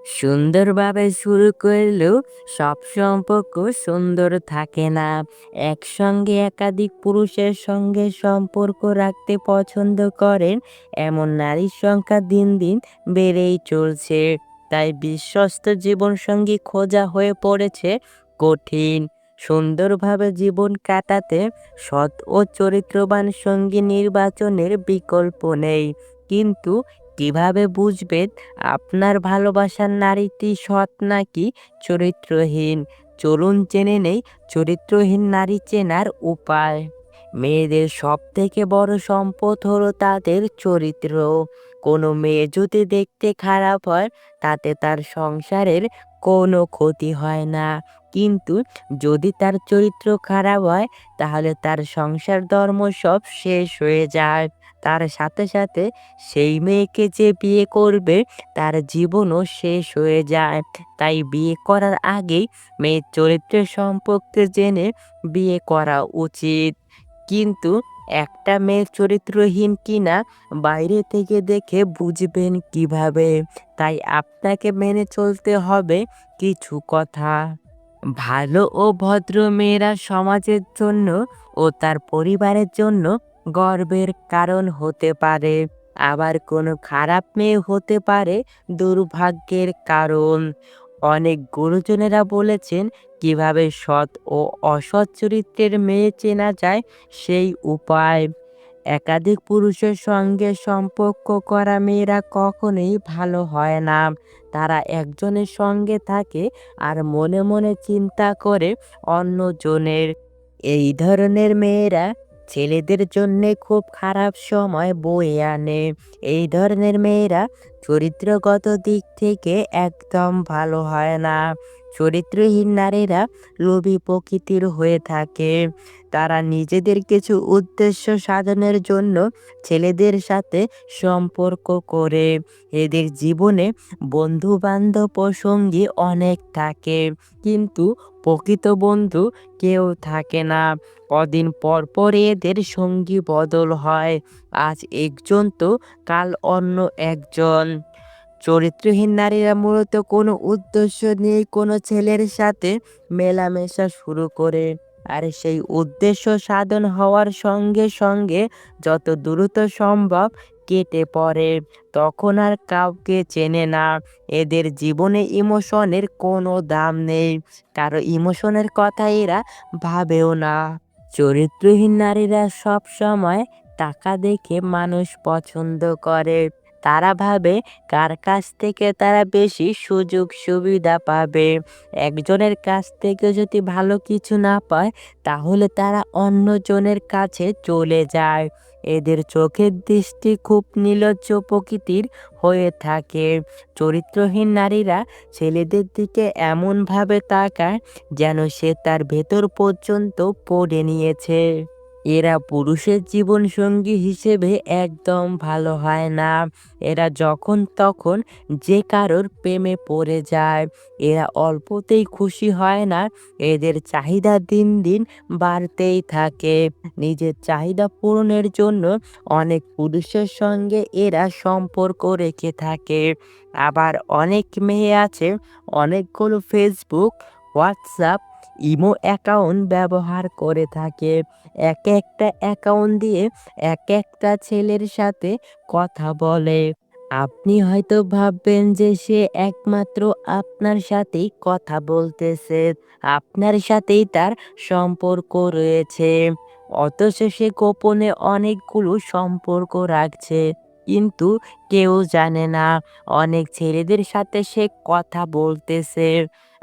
সুন্দরভাবে শুরু করলেও সব সম্পর্ক সুন্দর থাকে না। একসঙ্গে একাধিক পুরুষের সঙ্গে সম্পর্ক রাখতে পছন্দ করেন এমন নারীর সংখ্যা দিন দিন বেড়েই চলছে। তাই বিশ্বস্ত জীবনসঙ্গী খোঁজা হয়ে পড়েছে কঠিন। সুন্দরভাবে জীবন কাটাতে সৎ ও চরিত্রবান সঙ্গী নির্বাচনের বিকল্প নেই। কিন্তু কিভাবে বুঝবেন আপনার ভালোবাসার নারীটি সৎ নাকি চরিত্রহীন? চলুন জেনে নেই চরিত্রহীন নারী চেনার উপায়। মেয়েদের সবথেকে বড় সম্পদ হলো তাদের চরিত্র। কোনো মেয়ে যদি দেখতে খারাপ হয় তাতে তার সংসারের কোনো ক্ষতি হয় না। কিন্তু যদি তার চরিত্র খারাপ হয় তাহলে তার সংসার ধর্ম সব শেষ হয়ে যায়। তার সাথে সাথে সেই মেয়েকে যে বিয়ে করবে তার জীবনও শেষ হয়ে যায়। তাই বিয়ে করার আগেই মেয়ের চরিত্রের সম্পর্কে জেনে বিয়ে করা উচিত। কিন্তু একটা মেয়ে চরিত্রহীন কিনা বাইরে থেকে দেখে বুঝবেন কিভাবে? তাই আপনাকে মেনে চলতে হবে কিছু কথা। ভালো ও ভদ্র মেয়েরা সমাজের জন্য ও তার পরিবারের জন্য গর্বের কারণ হতে পারে। আবার কোনো খারাপ মেয়ে হতে পারে দুর্ভাগ্যের কারণ। অনেক গুরুজনেরা বলেছেন কিভাবে সৎ ও অসৎ চরিত্রের মেয়ে চেনা যায় সেই উপায়। একাধিক পুরুষের সঙ্গে সম্পর্ক করা মেয়েরা কখনোই ভালো হয় না। তারা একজনের সঙ্গে থাকে আর মনে মনে চিন্তা করে অন্যজনের। এই ধরনের মেয়েরা ছেলেদের জন্যে খুব খারাপ সময় বয়ে আনে। এই ধরনের মেয়েরা চরিত্রগত দিক থেকে একদম ভালো হয় না। চরিত্রহীন নারীরা লোভী প্রকৃতির হয়ে থাকে। তারা নিজেদের কিছু উদ্দেশ্য সাধনের জন্য ছেলেদের সাথে সম্পর্ক করে। এদের জীবনে বন্ধু বান্ধব ও সঙ্গী অনেক থাকে, কিন্তু প্রকৃত বন্ধু কেউ থাকে না। কদিন পর পর এদের সঙ্গী বদল হয়। আজ একজন তো কাল অন্য একজন। চরিত্রহীন নারীরা মূলত কোনো উদ্দেশ্য নিয়ে কোনো ছেলের সাথে মেলামেশা শুরু করে। আর সেই উদ্দেশ্য সাধন হওয়ার সঙ্গে সঙ্গে যত দ্রুত সম্ভব কেটে পড়ে। তখন আর কাউকে চেনে না। এদের জীবনে ইমোশনের কোনো দাম নেই। কারো ইমোশনের কথা এরা ভাবেও না। চরিত্রহীন নারীরা সব সময় টাকা দেখে মানুষ পছন্দ করে। তারা ভাবে কার কাছ থেকে তারা বেশি সুযোগ সুবিধা পাবে। একজনের কাছ থেকে যদি ভালো কিছু না পায় তাহলে তারা অন্যজনের কাছে চলে যায়। এদের চোখের দৃষ্টি খুব নির্লজ্জ প্রকৃতির হয়ে থাকে। চরিত্রহীন নারীরা ছেলেদের দিকে এমনভাবে তাকায় যেন সে তার ভেতর পর্যন্ত পড়ে নিয়েছে। এরা পুরুষের জীবনসঙ্গী হিসেবে একদম ভালো হয় না। এরা যখন তখন যে কারোর প্রেমে পড়ে যায়। এরা অল্পতেই খুশি হয় না। এদের চাহিদা দিন দিন বাড়তেই থাকে। নিজের চাহিদা পূরণের জন্য অনেক পুরুষের সঙ্গে এরা সম্পর্ক রেখে থাকে। আবার অনেক মেয়ে আছে অনেকগুলো ফেসবুক, হোয়াটসঅ্যাপ, ইমো অ্যাকাউন্ট ব্যবহার করে থাকে। এক একটা অ্যাকাউন্ট দিয়ে এক একটা ছেলের সাথে কথা বলে। আপনি হয়তো ভাববেন যে সে একমাত্র আপনার সাথেই কথা বলতেছে, আপনার সাথেই তার সম্পর্ক রয়েছে। অথচ সে গোপনে অনেকগুলো সম্পর্ক রাখছে। কিন্তু কেউ জানে না অনেক ছেলেদের সাথে সে কথা বলতেছে।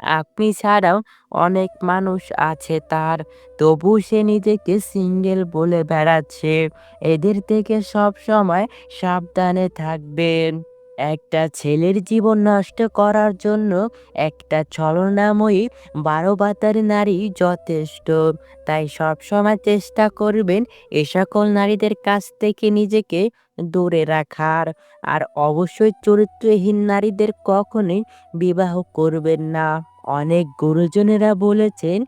আপনি ছাড়াও অনেক মানুষ আছে তার, তবু সে নিজেকে সিঙ্গেল বলে বেড়াচ্ছে। এদের থেকে সব সময় সাবধানে থাকবেন। একটা ছেলের জীবন নষ্ট করার জন্য একটা ছলনাময়ী 12 নারী যথেষ্ট। তাই সবসময় চেষ্টা করবেন এ সকল নারীদের কাছ থেকে নিজেকে দূরে রাখার। আর অবশ্যই চরিত্রহীন নারীদের কখনোই বিবাহ করবেন না। অনেক গুরুজনেরা বলেছেন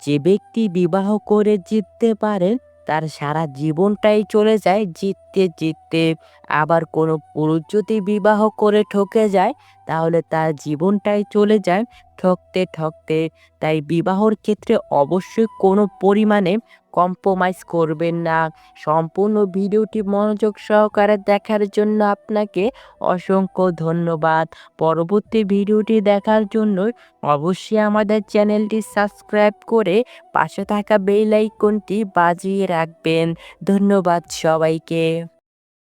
যে ব্যক্তি বিবাহ করে জিততে পারেন তার সারা জীবনটাই চলে যায় জিততে জিততে। আবার কোনো পুরুষ যদি বিবাহ করে ঠকে যায় তাহলে তার জীবনটাই চলে যায় ঠকতে, ঠকতে। তাই বিবাহর ক্ষেত্রে অবশ্যই কোনো পরিমাণে কম্প্রোমাইজ করবেন না। সম্পূর্ণ ভিডিওটি মনোযোগ সহকারে দেখার জন্য আপনাকে অসংখ্য ধন্যবাদ। পরবর্তী ভিডিওটি দেখার জন্য অবশ্যই আমাদের চ্যানেলটি সাবস্ক্রাইব করে পাশে থাকা বেল আইকনটি বাজিয়ে রাখবেন। ধন্যবাদ সবাইকে।